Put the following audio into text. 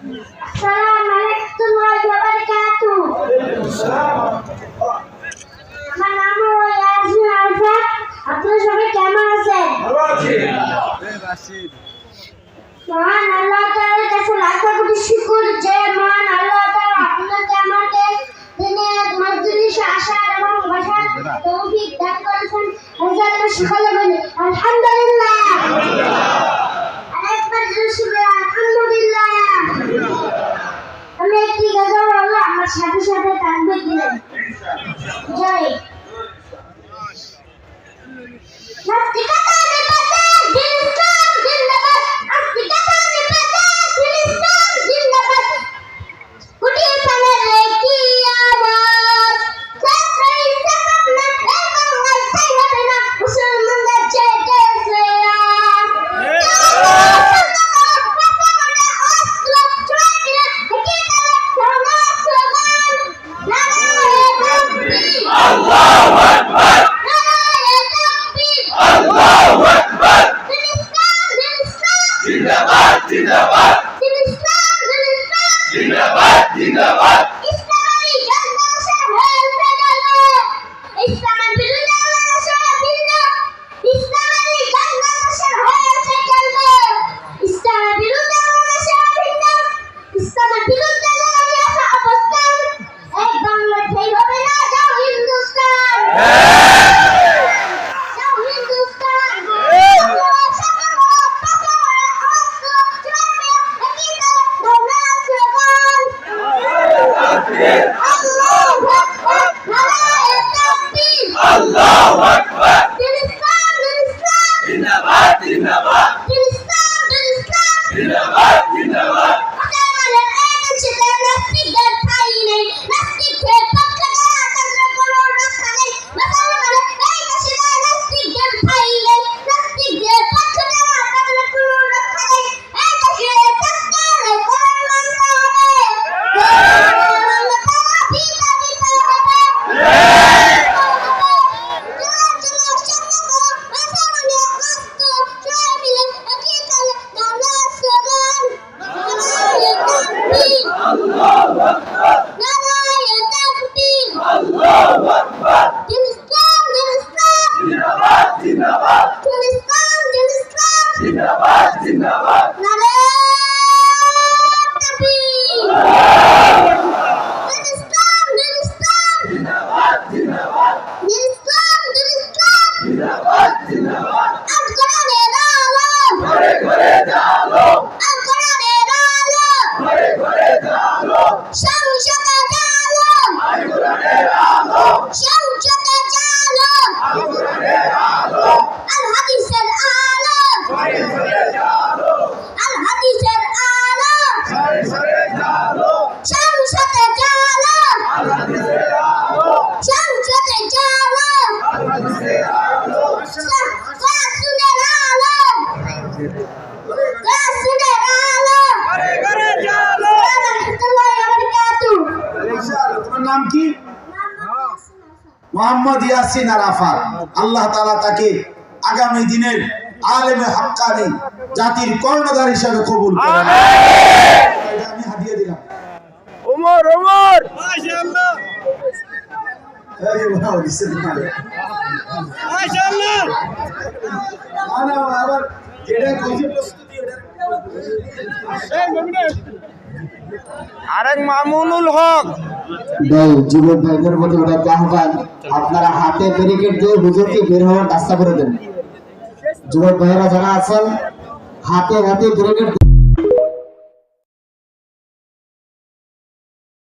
আসসালামু আলাইকুম ওয়া বারাকাতুহু। আমার নাম হলো ইয়াসিন আরাফাত। আপনারা সবাই কেমন আছেন? ভালো আছি। মহান আল্লাহ তাআলার কাছে লাখ কোটি শুকর যে মহান আল্লাহ তাআলা আপনাকে আমাকে দিনে মজলিসে আসার এবং বসার তৌফিক দান করেছেন। আল্লাহকে শুকর বলি আলহামদুলিল্লাহ। আরেকবার জোরে আলহামদুলিল্লাহ। আমি একটি গজল বলবো, আমার সাথে সাথে তাকবীর দিলেন। জয় নাস্তিকতা নিপাতে দিন ইসলাম জিন্দাবাদ। নাস্তিকতা নিপাতে দিন ইসলাম জিন্দাবাদ। উঠিয়ে ফেলে কি আওয়াজ, ছাত্রই সবাব না এই বাংলায় তাই হবে না, মুসলমানদের জেগেছে আজ। আল্লাহু আকবার। আল্লাহু আকবার। জিন্দাবাদ জিন্দাবাদ। জিন্দাবাদ জিন্দাবাদ। ইসলামী জনসংখ্যা হয়েছে গেল, ইসলামের বিরুদ্ধে মানুষের ভিন্ন, ইসলামী জনসংখ্যা হয়েছে গেল, ইসলামের বিরুদ্ধে মানুষের ভিন্ন, ইসলামের বিরুদ্ধে জানিয়েছে অবস্থান। এই বাংলা সেই হবে না, যাও হিন্দুস্তান, যাও হিন্দুস্তান। আল্লাহু আকবার। জিন্দাবাদ জিন্দাবাদ। জিন্দাবাদ জিন্দাবাদ। আল্লাহু আকবার। আল্লাহু আকবার। জিন্দাবাদ জিন্দাবাদ। জিন্দাবাদ জিন্দাবাদ। জিন্দাবাদ জিন্দাবাদ। জিন্দাবাদ জিন্দাবাদ। ঘরে ঘরে জালো, ঘরে ঘরে জালো, আল কোরআনের আলো, আল কোরআনের আলো, ঘরে ঘরে জালো, ঘরে ঘরে জালো, আল হাদিসের আলো, আল হাদিসের আলো, ঘরে ঘরে জালো। তোমার নাম কি? মোহাম্মদ ইয়াসিন আরাফাত। আল্লাহ তাআলা তাকে আগামী দিনের আলেমে হাক্কানি, জাতির কর্ণধার হিসেবে কবুল করেন। আমি হাদিয়া দিলাম। ওমর ওমর মাশাআল্লাহ এই বাবা বিসমিল্লাহ। মাশাআল্লাহ। না আবার যেটা কইছে প্রস্তুতি আরেক মামুনুল হক। যুবক ভাইদের মধ্যে ওটা আহ্বান, আপনারা হাতে ব্যারিকেড দিয়ে হুজুরকে বের হওয়ার রাস্তা করে দেন। যুবক ভাইয়েরা যারা আছেন হাতে হাতে ব্যারিকেড